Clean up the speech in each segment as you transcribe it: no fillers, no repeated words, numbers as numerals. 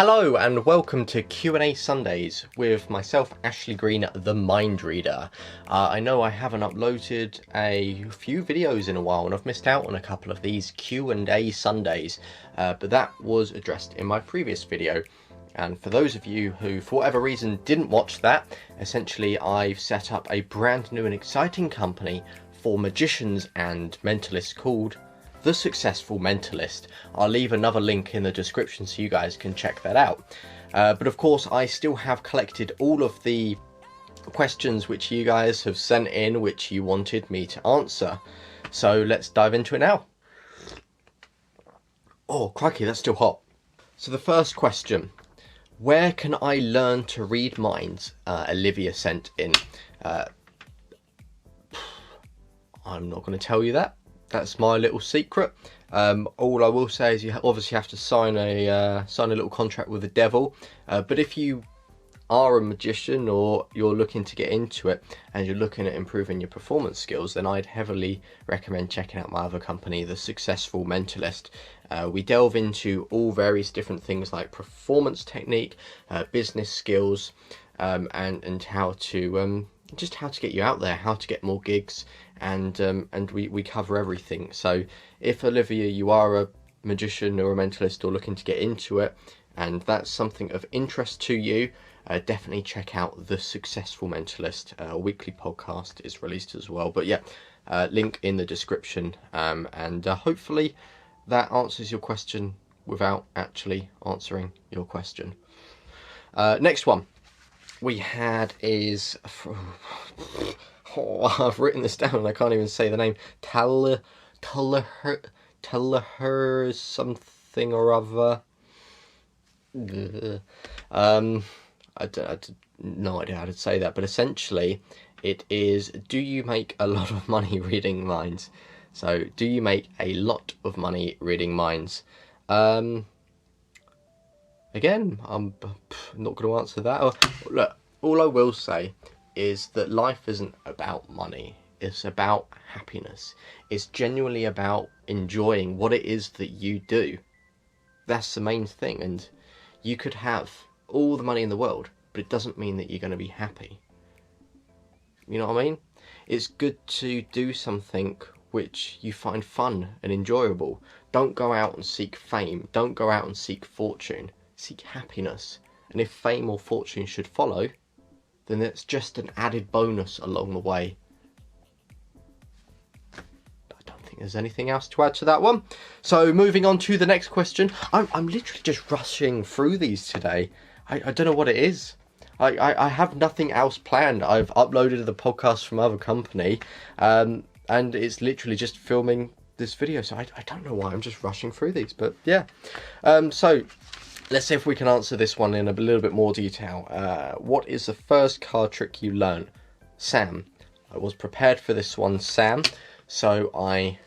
Hello and welcome to Q&A Sundays with myself, Ashley Green, the Mind Reader. I know I haven't uploaded a few videos in a while and I've missed out on a couple of these Q&A Sundays, but that was addressed in my previous video. And for those of you who, for whatever reason, didn't watch that, essentially I've set up a brand new and exciting company for magicians and mentalists called The Successful Mentalist. I'll leave another link in the description so you guys can check that out. But of course, I still have collected all of the questions which you guys have sent in, which you wanted me to answer. So let's dive into it now. Oh, crikey, that's still hot. So the first question, where can I learn to read minds? Olivia sent in. I'm not going to tell you that. That's my little secret. All I will say is you obviously have to sign a little contract with the devil. But if you are a magician or you're looking to get into it and you're looking at improving your performance skills, then I'd heavily recommend checking out my other company, The Successful Mentalist. We delve into all various different things like performance technique, business skills, and how to just how to get you out there, how to get more gigs, and we cover everything. So if, Olivia, you are a magician or a mentalist or looking to get into it and that's something of interest to you, definitely check out The Successful Mentalist. A weekly podcast is released as well, but yeah, link in the description, and hopefully that answers your question without actually answering your question. Next one we had is, oh, I've written this down and I can't even say the name. Tajuzar something or other. I no idea how to say that, but essentially it is, do you make a lot of money reading minds? So, do you make a lot of money reading minds? Again, I'm not going to answer that. Look, all I will say is that life isn't about money. It's about happiness. It's genuinely about enjoying what it is that you do. That's the main thing. And you could have all the money in the world, but it doesn't mean that you're going to be happy. You know what I mean? It's good to do something which you find fun and enjoyable. Don't go out and seek fame. Don't go out and seek fortune. Seek happiness. And if fame or fortune should follow, then it's just an added bonus along the way. I don't think there's anything else to add to that one. So moving on to the next question. I'm literally just rushing through these today. I don't know what it is. I have nothing else planned. I've uploaded the podcast from other company, and it's literally just filming this video. So I don't know why I'm just rushing through these, but yeah. So let's see if we can answer this one in a little bit more detail. What is the first card trick you learned? Sam. I was prepared for this one, Sam. So I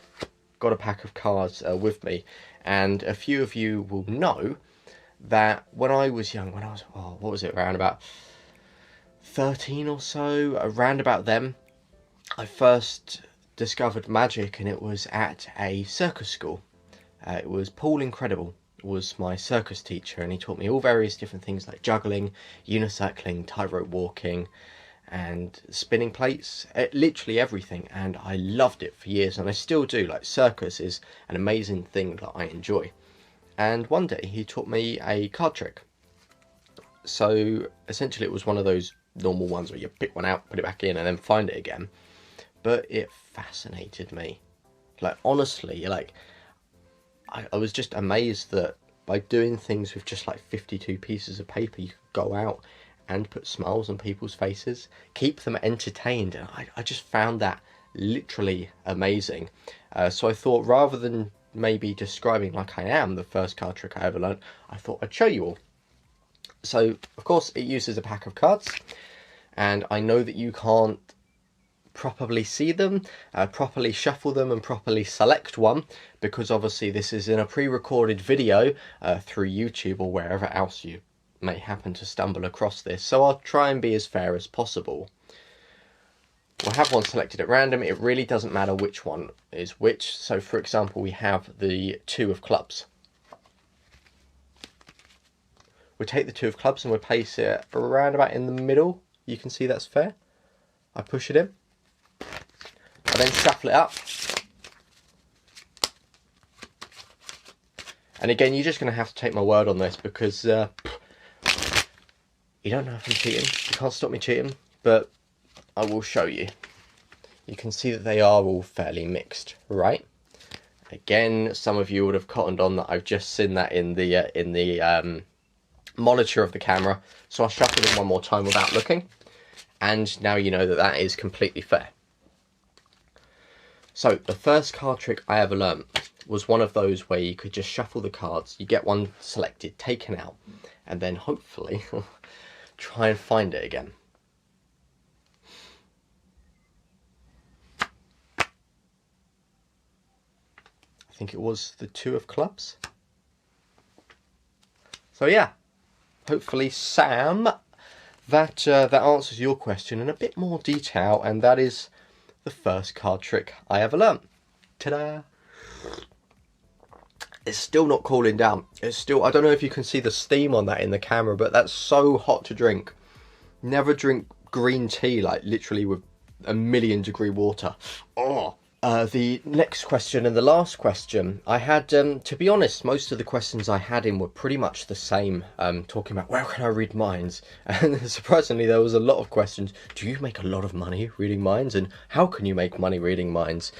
got a pack of cards with me. And a few of you will know that when I was young, what was it, around about 13 or so, around about then, I first discovered magic, and it was at a circus school. It was Paul Incredible. Was my circus teacher, and he taught me all various different things like juggling, unicycling, tightrope walking, and spinning plates, literally everything, and I loved it for years, and I still do. Like, circus is an amazing thing that I enjoy. And one day he taught me a card trick. So essentially it was one of those normal ones where you pick one out, put it back in, and then find it again. But it fascinated me. Like, honestly, like, I was just amazed that by doing things with just like 52 pieces of paper, you could go out and put smiles on people's faces, keep them entertained. And I just found that literally amazing. So I thought, rather than maybe describing like I am the first card trick I ever learned, I thought I'd show you all. So, of course, it uses a pack of cards. And I know that you can't properly see them, properly shuffle them, and properly select one, because obviously this is in a pre-recorded video through YouTube or wherever else you may happen to stumble across this. So I'll try and be as fair as possible. We'll have one selected at random. It really doesn't matter which one is which. So for example, we have the 2 of clubs. we take the 2 of clubs and we place it around about in the middle. You can see that's fair. I push it in. I then shuffle it up. And again, you're just going to have to take my word on this, because you don't know if I'm cheating. You can't stop me cheating, but I will show you. You can see that they are all fairly mixed, right? Again, some of you would have cottoned on that I've just seen that in the monitor of the camera. So I'll shuffle them one more time without looking. And now you know that that is completely fair. So the first card trick I ever learned was one of those where you could just shuffle the cards. You get one selected, taken out, and then hopefully try and find it again. I think it was the 2 of clubs. So yeah, hopefully Sam, that answers your question in a bit more detail, and that is the first card trick I ever learned. Ta-da! It's still not cooling down. It's still, I don't know if you can see the steam on that in the camera, but that's so hot to drink. Never drink green tea like literally with 1,000,000 degree water. Oh. The next question and the last question, I had, to be honest, most of the questions I had in were pretty much the same, talking about where can I read minds, and surprisingly there was a lot of questions. Do you make a lot of money reading minds, and how can you make money reading minds?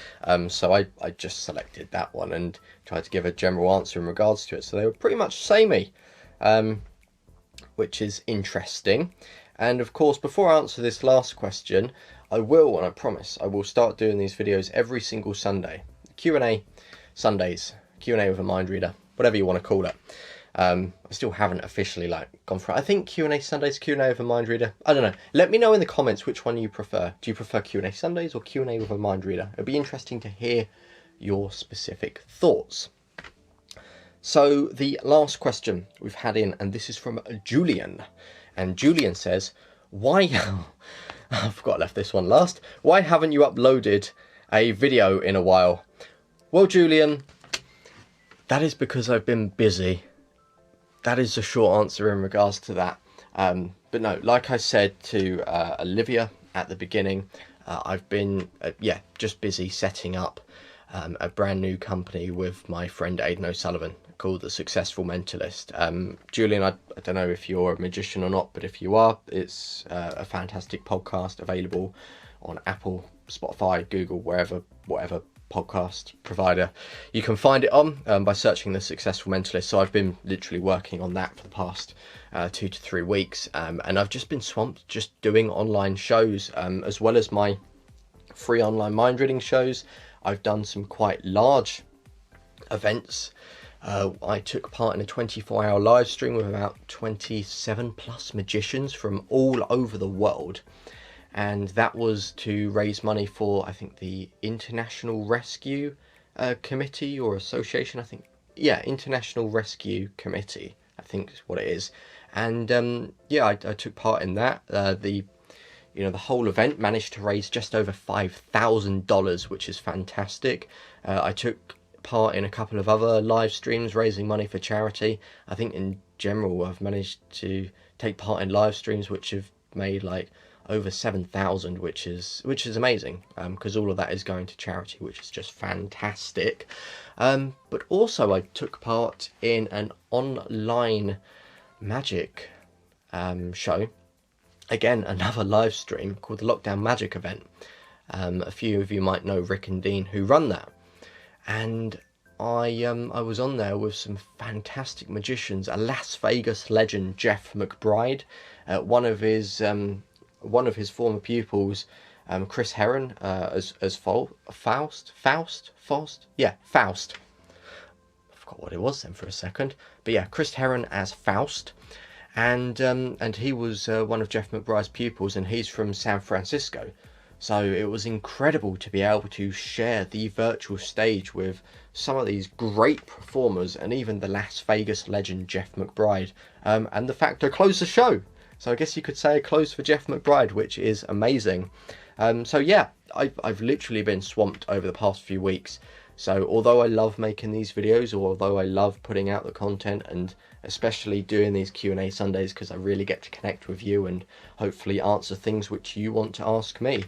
So I just selected that one and tried to give a general answer in regards to it, so they were pretty much samey, which is interesting. And of course, before I answer this last question, I will, and I promise, I will start doing these videos every single Sunday. Q&A Sundays, Q&A with a mind reader, whatever you want to call it. I still haven't officially gone for it. I think Q&A Sundays, Q&A with a mind reader. I don't know. Let me know in the comments which one you prefer. Do you prefer Q&A Sundays or Q&A with a mind reader? It'd be interesting to hear your specific thoughts. So the last question we've had in, and this is from Julian. And Julian says, why... I forgot I left this one last. Why haven't you uploaded a video in a while? Well, Julian, that is because I've been busy. That is the short answer in regards to that. But no, like I said to Olivia at the beginning, I've been, just busy setting up a brand new company with my friend Aidan O'Sullivan called The Successful Mentalist. Julian, I don't know if you're a magician or not, but if you are, it's a fantastic podcast available on Apple, Spotify, Google, wherever, whatever podcast provider you can find it on, by searching The Successful Mentalist. So I've been literally working on that for the past 2 to 3 weeks, and I've just been swamped just doing online shows, as well as my free online mind reading shows. I've done some quite large events. I took part in a 24-hour live stream with about 27 plus magicians from all over the world, and that was to raise money for, I think, the International Rescue Committee or Association. I think, yeah, International Rescue Committee, I think is what it is. And I took part in that. The whole event managed to raise just over $5,000, which is fantastic. I took part in a couple of other live streams raising money for charity. I think in general I've managed to take part in live streams which have made over 7,000, which is amazing, because all of that is going to charity, which is just fantastic. But also I took part in an online magic show. Again, another live stream called the Lockdown Magic Event. A few of you might know Rick and Dean, who run that. And I was on there with some fantastic magicians. A Las Vegas legend, Jeff McBride, one of his former pupils, Chris Heron, as Faust. Yeah, Faust. I forgot what it was then for a second, but yeah, Chris Heron as Faust. And he was one of Jeff McBride's pupils, and he's from San Francisco. So it was incredible to be able to share the virtual stage with some of these great performers, and even the Las Vegas legend Jeff McBride. And the fact I closed the show. So I guess you could say I closed for Jeff McBride, which is amazing. So yeah, I've literally been swamped over the past few weeks So although I love making these videos, or although I love putting out the content, and especially doing these Q&A Sundays because I really get to connect with you and hopefully answer things which you want to ask me,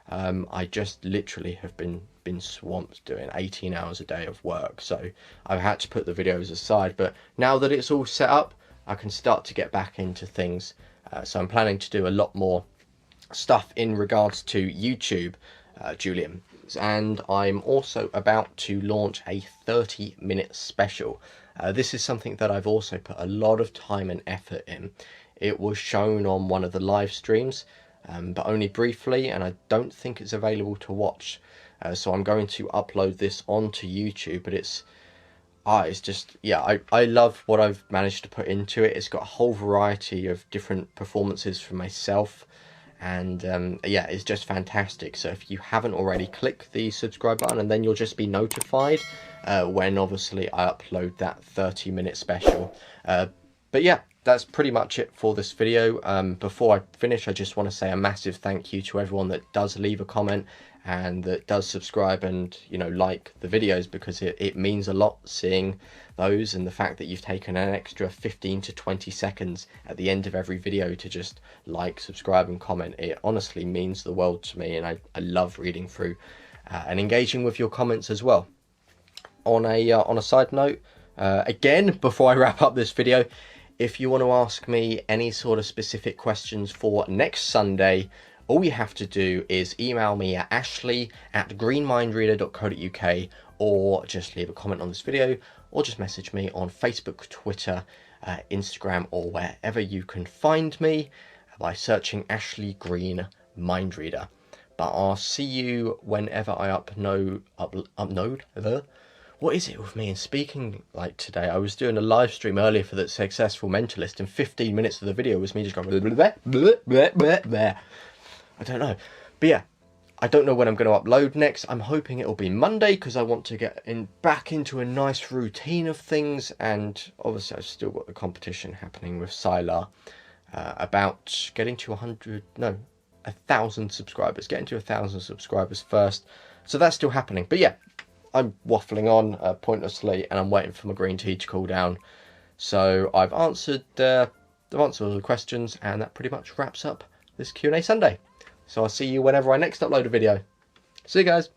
I just literally have been swamped doing 18 hours a day of work, so I've had to put the videos aside. But now that it's all set up, I can start to get back into things. So I'm planning to do a lot more stuff in regards to YouTube, Julian. And I'm also about to launch a 30-minute special. This is something that I've also put a lot of time and effort in. It was shown on one of the live streams, but only briefly, and I don't think it's available to watch. So I'm going to upload this onto YouTube, but it's just, yeah, I love what I've managed to put into it. It's got a whole variety of different performances for myself, and yeah, it's just fantastic. So if you haven't already, click the subscribe button, and then you'll just be notified when obviously I upload that 30-minute special. But yeah, that's pretty much it for this video. Before I finish, I just want to say a massive thank you to everyone that does leave a comment and that does subscribe and, you know, like the videos, because it means a lot seeing those, and the fact that you've taken an extra 15 to 20 seconds at the end of every video to just like, subscribe and comment. It honestly means the world to me, and I love reading through and engaging with your comments as well. On a side note, again, before I wrap up this video, if you want to ask me any sort of specific questions for next Sunday, all you have to do is email me at ashley@greenmindreader.co.uk, or just leave a comment on this video, or just message me on Facebook, Twitter, Instagram, or wherever you can find me by searching Ashley Green Mindreader. But I'll see you whenever I upload. What is it with me and speaking like today? I was doing a live stream earlier for the Successful Mentalist, and 15 minutes of the video was me just going bleh, bleh, bleh, bleh, bleh, bleh. I don't know. But yeah, I don't know when I'm going to upload next. I'm hoping it'll be Monday, because I want to get back into a nice routine of things. And obviously I've still got the competition happening with Sylar about getting to 1,000 subscribers. Getting to 1,000 subscribers first. So that's still happening. But yeah, I'm waffling on pointlessly, and I'm waiting for my green tea to cool down. So I've answered all the questions, and that pretty much wraps up this Q&A Sunday. So I'll see you whenever I next upload a video. See you guys.